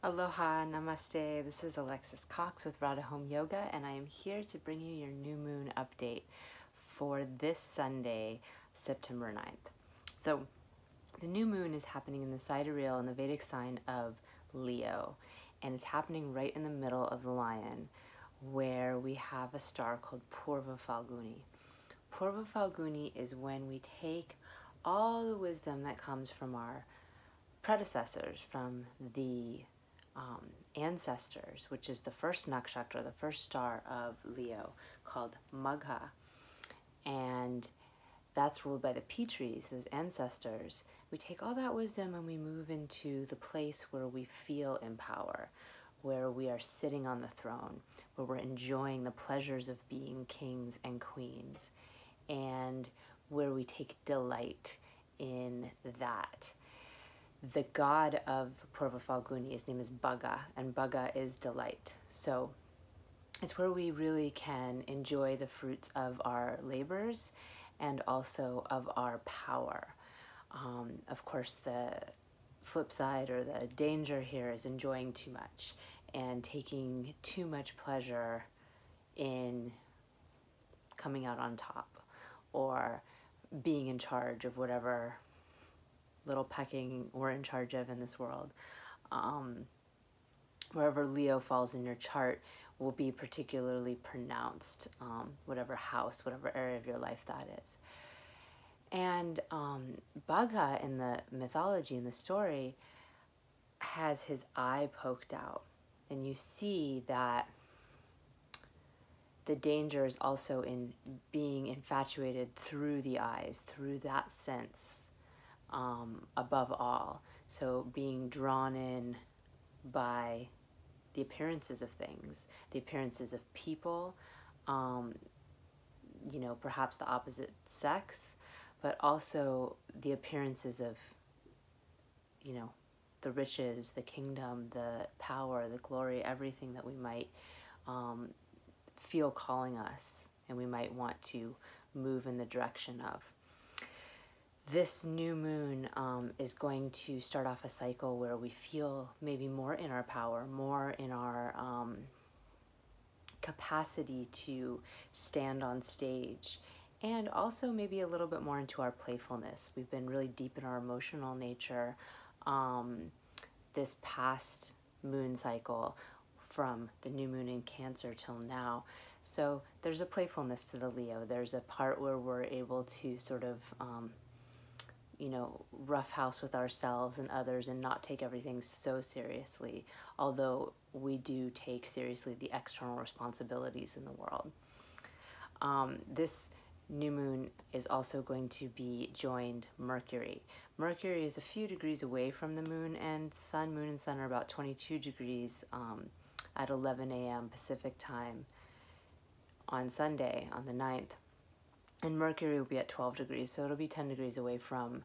Aloha, namaste. This is Alexis Cox with Radha Home Yoga, and I am here to bring you your new moon update for this Sunday, September 9th. So, the new moon is happening in the sidereal in the Vedic sign of Leo, and it's happening right in the middle of the lion, where we have a star called Purvaphalguni. Purvaphalguni is when we take all the wisdom that comes from our predecessors, from the ancestors, which is the first nakshatra, the first star of Leo, called Magha. And that's ruled by the Pitris, those ancestors. We take all that wisdom and we move into the place where we feel in power, where we are sitting on the throne, where we're enjoying the pleasures of being kings and queens, and where we take delight in that. The god of Purvaphalguni, his name is Bhaga, and Bhaga is delight. So it's where we really can enjoy the fruits of our labors and also of our power. Of course, the flip side or the danger here is enjoying too much and taking too much pleasure in coming out on top or being in charge of whatever little pecking we're in charge of in this world. Wherever Leo falls in your chart will be particularly pronounced, whatever house, whatever area of your life that is. And Bhaga in the mythology, in the story, has his eye poked out. And you see that the danger is also in being infatuated through the eyes, through that sense, above all. So being drawn in by the appearances of things, the appearances of people, perhaps the opposite sex, but also the appearances of, the riches, the kingdom, the power, the glory, everything that we might feel calling us and we might want to move in the direction of. This new moon is going to start off a cycle where we feel maybe more in our power, more in our capacity to stand on stage, and also maybe a little bit more into our playfulness. We've been really deep in our emotional nature this past moon cycle, from the new moon in Cancer till now. So there's a playfulness to the Leo. There's a part where we're able to sort of roughhouse with ourselves and others and not take everything so seriously, although we do take seriously the external responsibilities in the world. This new moon is also going to be joined Mercury. Mercury is a few degrees away from the moon and sun. Moon and sun are about 22 degrees at 11 a.m. Pacific time on Sunday, on the 9th. And Mercury will be at 12 degrees, so it'll be 10 degrees away from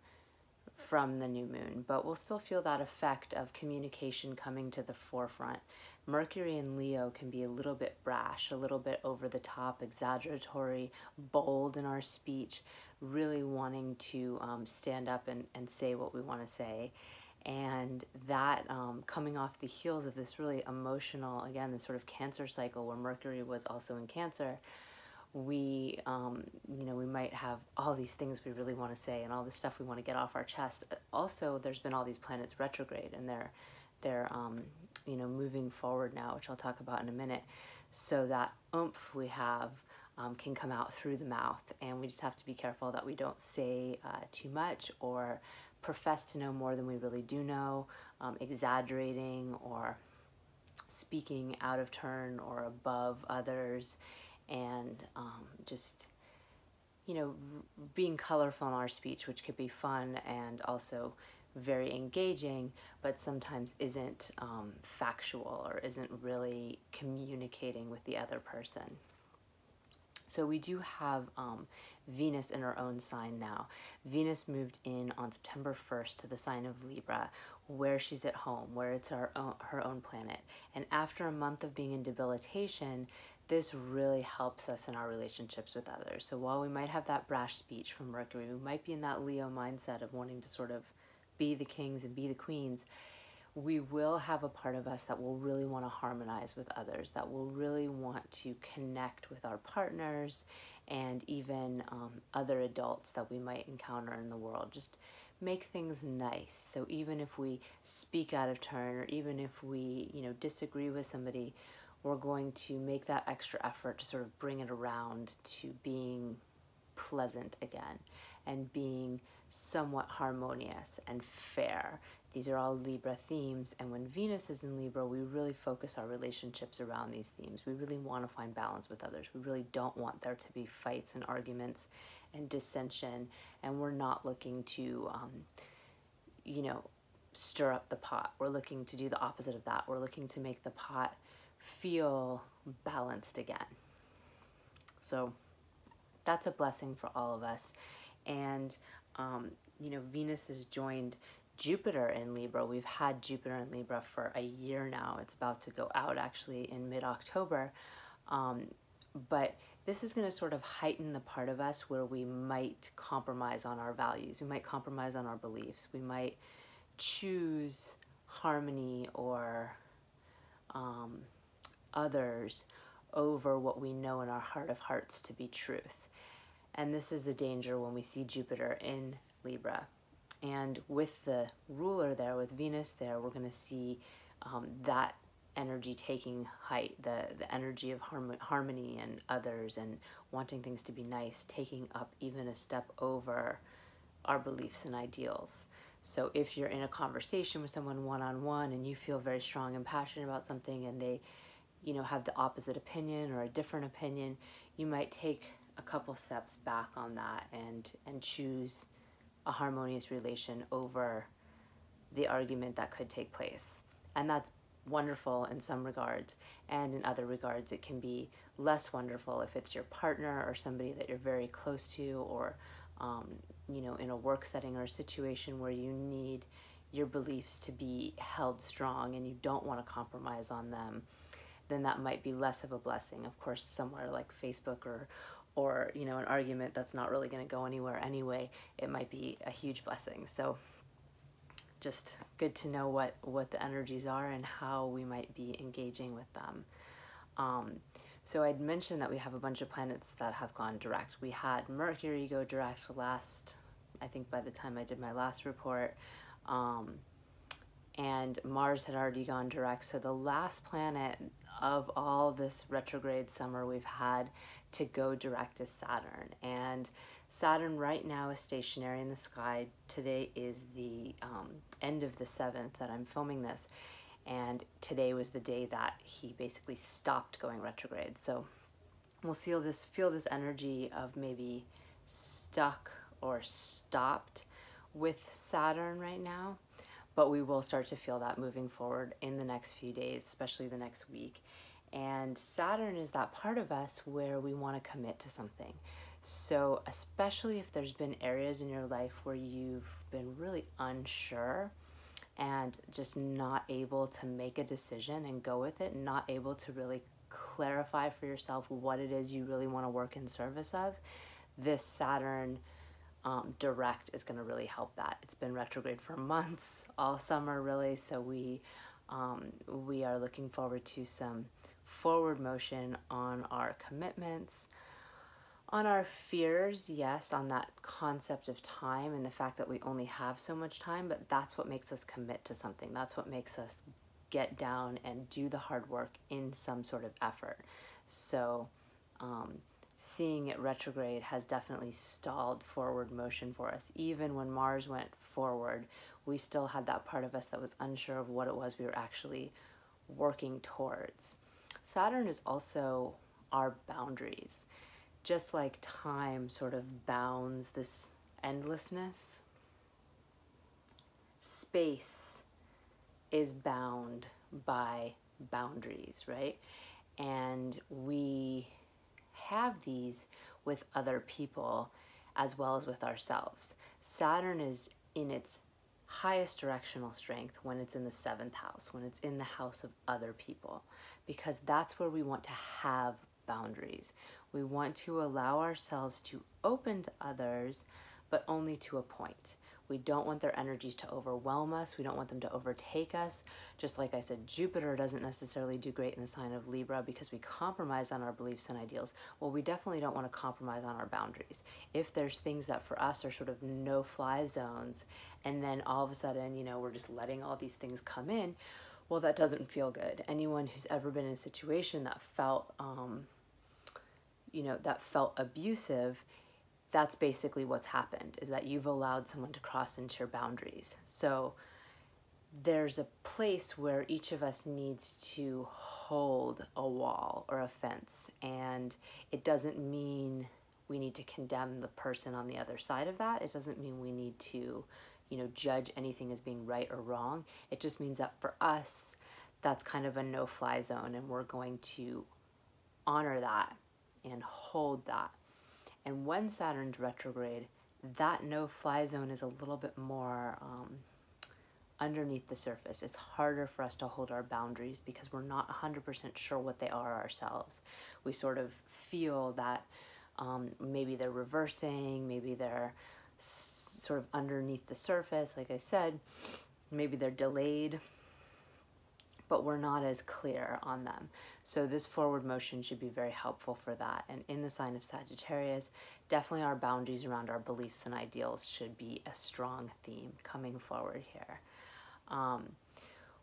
the new moon. But we'll still feel that effect of communication coming to the forefront. Mercury in Leo can be a little bit brash, a little bit over the top, exaggeratory, bold in our speech, really wanting to stand up and say what we want to say. And that coming off the heels of this really emotional, again, this sort of Cancer cycle where Mercury was also in Cancer, we might have all these things we really want to say and all this stuff we want to get off our chest. Also, there's been all these planets retrograde, and they're moving forward now, which I'll talk about in a minute. So that oomph we have can come out through the mouth, and we just have to be careful that we don't say too much or profess to know more than we really do know, exaggerating or speaking out of turn or above others. And just, being colorful in our speech, which could be fun and also very engaging, but sometimes isn't factual or isn't really communicating with the other person. So we do have Venus in her own sign now. Venus moved in on September 1st to the sign of Libra, where she's at home, where it's her own planet. And after a month of being in debilitation, this really helps us in our relationships with others. So while we might have that brash speech from Mercury, we might be in that Leo mindset of wanting to sort of be the kings and be the queens, we will have a part of us that will really want to harmonize with others, that will really want to connect with our partners and even other adults that we might encounter in the world. Just make things nice. So even if we speak out of turn, or even if we, disagree with somebody, we're going to make that extra effort to sort of bring it around to being pleasant again and being somewhat harmonious and fair. These are all Libra themes, and when Venus is in Libra, we really focus our relationships around these themes. We really want to find balance with others. We really don't want there to be fights and arguments and dissension, and we're not looking to, stir up the pot. We're looking to do the opposite of that. We're looking to make the pot feel balanced again. So that's a blessing for all of us. And, Venus has joined Jupiter in Libra. We've had Jupiter in Libra for a year now. It's about to go out actually in mid-October. But this is going to sort of heighten the part of us where we might compromise on our values. We might compromise on our beliefs. We might choose harmony or others over what we know in our heart of hearts to be truth. And this is the danger when we see Jupiter in Libra. And with the ruler there, with Venus there, we're going to see that energy taking height, the energy of harmony and others and wanting things to be nice, taking up even a step over our beliefs and ideals. So if you're in a conversation with someone one-on-one and you feel very strong and passionate about something and they, have the opposite opinion or a different opinion, you might take a couple steps back on that and choose a harmonious relation over the argument that could take place. And that's wonderful in some regards, and in other regards it can be less wonderful if it's your partner or somebody that you're very close to, or in a work setting or a situation where you need your beliefs to be held strong and you don't want to compromise on them, then that might be less of a blessing. Of course, somewhere like Facebook or an argument that's not really going to go anywhere anyway, it might be a huge blessing. So just good to know what the energies are and how we might be engaging with them. So I'd mentioned that we have a bunch of planets that have gone direct. We had Mercury go direct I think by the time I did my last report, and Mars had already gone direct. So the last planet of all this retrograde summer we've had to go direct is Saturn. And Saturn right now is stationary in the sky. Today is the end of the 7th that I'm filming this. And today was the day that he basically stopped going retrograde. So we'll feel this energy of maybe stuck or stopped with Saturn right now. But we will start to feel that moving forward in the next few days, especially the next week. And Saturn is that part of us where we want to commit to something. So especially if there's been areas in your life where you've been really unsure and just not able to make a decision and go with it, not able to really clarify for yourself what it is you really want to work in service of, this Saturn direct is going to really help that. It's been retrograde for months, all summer really, so we are looking forward to some forward motion on our commitments, on our fears, yes, on that concept of time and the fact that we only have so much time, but that's what makes us commit to something. That's what makes us get down and do the hard work in some sort of effort. So seeing it retrograde has definitely stalled forward motion for us. Even when Mars went forward, we still had that part of us that was unsure of what it was we were actually working towards. Saturn is also our boundaries. Just like time sort of bounds this endlessness, space is bound by boundaries, right? And we have these with other people as well as with ourselves. Saturn is in its highest directional strength when it's in the 7th house, when it's in the house of other people, because that's where we want to have boundaries. We want to allow ourselves to open to others, but only to a point. We don't want their energies to overwhelm us. We don't want them to overtake us. Just like I said, Jupiter doesn't necessarily do great in the sign of Libra because we compromise on our beliefs and ideals. Well, we definitely don't want to compromise on our boundaries. If there's things that for us are sort of no-fly zones, and then all of a sudden, you know, we're just letting all these things come in, well, that doesn't feel good. Anyone who's ever been in a situation that felt, you know, that felt abusive, that's basically what's happened, is that you've allowed someone to cross into your boundaries. So there's a place where each of us needs to hold a wall or a fence, and it doesn't mean we need to condemn the person on the other side of that. It doesn't mean we need to, you know, judge anything as being right or wrong. It just means that for us, that's kind of a no-fly zone, and we're going to honor that and hold that. And when Saturn's retrograde, that no-fly zone is a little bit more underneath the surface. It's harder for us to hold our boundaries because we're not 100% sure what they are ourselves. We sort of feel that maybe they're reversing, maybe they're sort of underneath the surface, like I said, maybe they're delayed, but we're not as clear on them. So this forward motion should be very helpful for that. And in the sign of Sagittarius, definitely our boundaries around our beliefs and ideals should be a strong theme coming forward here.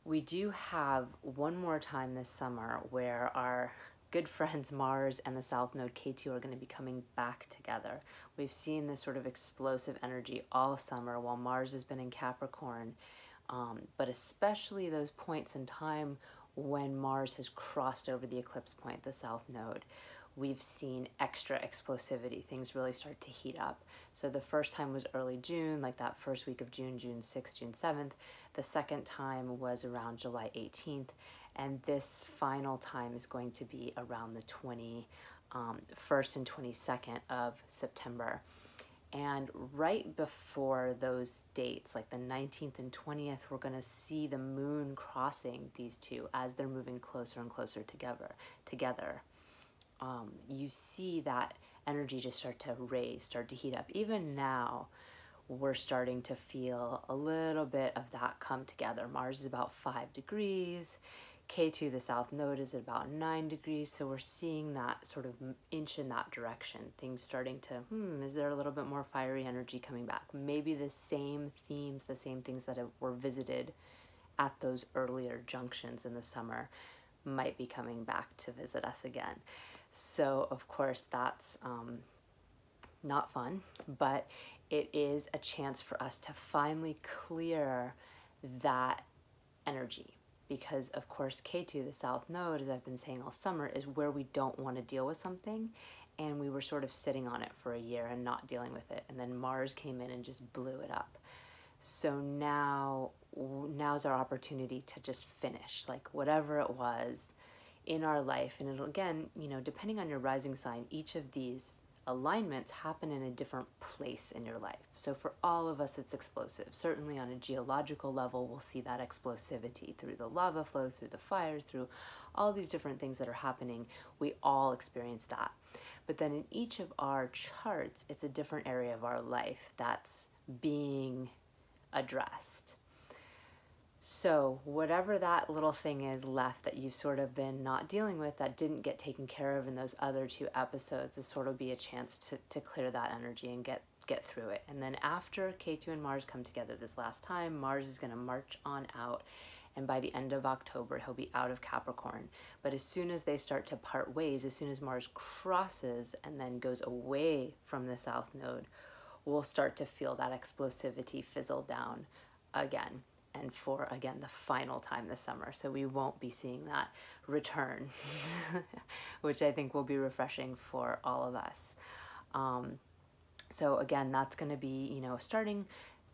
We do have one more time this summer where our good friends Mars and the South Node Ketu are going to be coming back together. We've seen this sort of explosive energy all summer while Mars has been in Capricorn, but especially those points in time when Mars has crossed over the eclipse point, the South Node, we've seen extra explosivity. Things really start to heat up. So the first time was early June, like that first week of June, June 6th, June 7th. The second time was around July 18th. And this final time is going to be around the 21st and 22nd of September. And right before those dates, like the 19th and 20th, we're going to see the moon crossing these two as they're moving closer and closer together. You see that energy just start to raise, start to heat up. Even now, we're starting to feel a little bit of that come together. Mars is about 5 degrees. Ketu, the South Node, is at about 9 degrees, so we're seeing that sort of inch in that direction. Things starting to, is there a little bit more fiery energy coming back? Maybe the same themes, the same things that were visited at those earlier junctions in the summer might be coming back to visit us again. So, of course, that's not fun, but it is a chance for us to finally clear that energy. Because, of course, Ketu, the South Node, as I've been saying all summer, is where we don't want to deal with something. And we were sort of sitting on it for a year and not dealing with it. And then Mars came in and just blew it up. So now's our opportunity to just finish, like whatever it was in our life. And it'll, again, you know, depending on your rising sign, each of these alignments happen in a different place in your life. So for all of us, it's explosive. Certainly on a geological level, we'll see that explosivity through the lava flows, through the fires, through all these different things that are happening. We all experience that. But then in each of our charts, it's a different area of our life that's being addressed. So whatever that little thing is left that you've sort of been not dealing with, that didn't get taken care of in those other 2 episodes, is sort of be a chance to clear that energy and get through it. And then after Ketu and Mars come together this last time, Mars is going to march on out. And by the end of October, he'll be out of Capricorn. But as soon as they start to part ways, as soon as Mars crosses and then goes away from the South Node, we'll start to feel that explosivity fizzle down again. And for, again, the final time this summer. So we won't be seeing that return, which I think will be refreshing for all of us. So again, that's going to be, you know, starting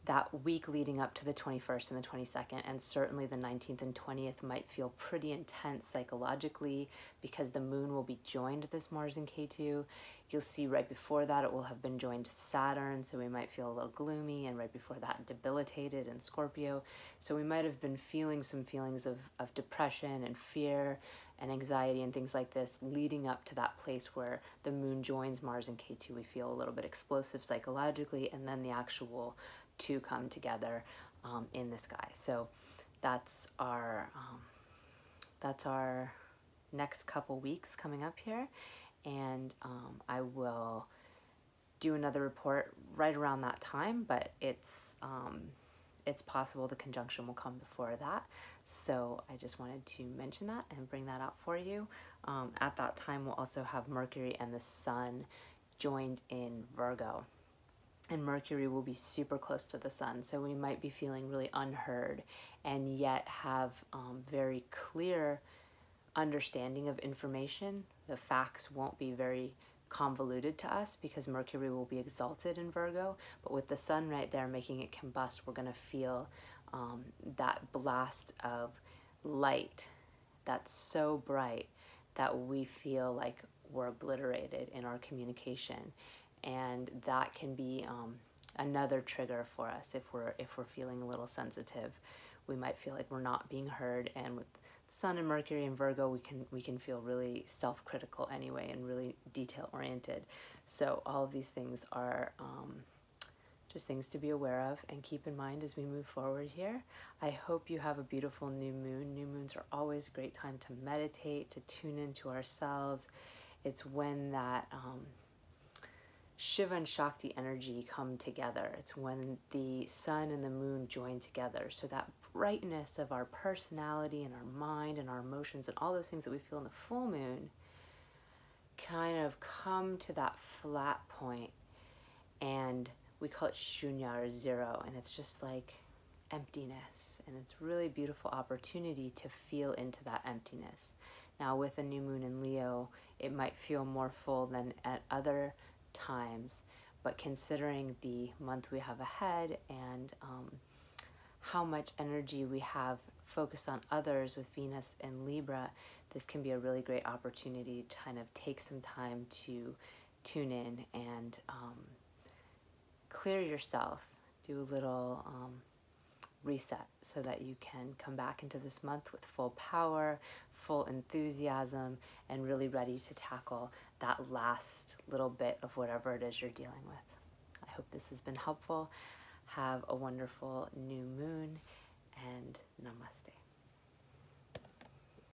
that week leading up to the 21st and the 22nd, and certainly the 19th and 20th might feel pretty intense psychologically because the moon will be joined this Mars and Ketu. You'll see right before that it will have been joined to Saturn, so we might feel a little gloomy, and right before that debilitated in Scorpio. So we might have been feeling some feelings of depression and fear and anxiety and things like this leading up to that place where the moon joins Mars and Ketu. We feel a little bit explosive psychologically, and then the actual two come together in the sky. So that's our next couple weeks coming up here, and I will do another report right around that time, but it's possible the conjunction will come before that. So I just wanted to mention that and bring that out for you. At that time, we'll also have Mercury and the Sun joined in Virgo. And Mercury will be super close to the Sun, so we might be feeling really unheard and yet have very clear understanding of information. The facts won't be very convoluted to us because Mercury will be exalted in Virgo, but with the Sun right there making it combust, we're going to feel that blast of light that's so bright that we feel like we're obliterated in our communication, and that can be another trigger for us. If we're feeling a little sensitive, we might feel like we're not being heard, and with Sun and Mercury in Virgo, we can feel really self-critical anyway and really detail-oriented. So all of these things are just things to be aware of and keep in mind as we move forward here. I hope you have a beautiful new moon. New moons are always a great time to meditate, to tune into ourselves. It's when that Shiva and Shakti energy come together. It's when the Sun and the moon join together. So that brightness of our personality and our mind and our emotions and all those things that we feel in the full moon kind of come to that flat point, and we call it shunya or zero, and it's just like emptiness, and it's really beautiful opportunity to feel into that emptiness. Now with a new moon in Leo, it might feel more full than at other times, but considering the month we have ahead and how much energy we have focused on others with Venus and Libra, this can be a really great opportunity to kind of take some time to tune in and clear yourself, do a little reset so that you can come back into this month with full power, full enthusiasm, and really ready to tackle that last little bit of whatever it is you're dealing with. I hope this has been helpful. Have a wonderful new moon, and namaste.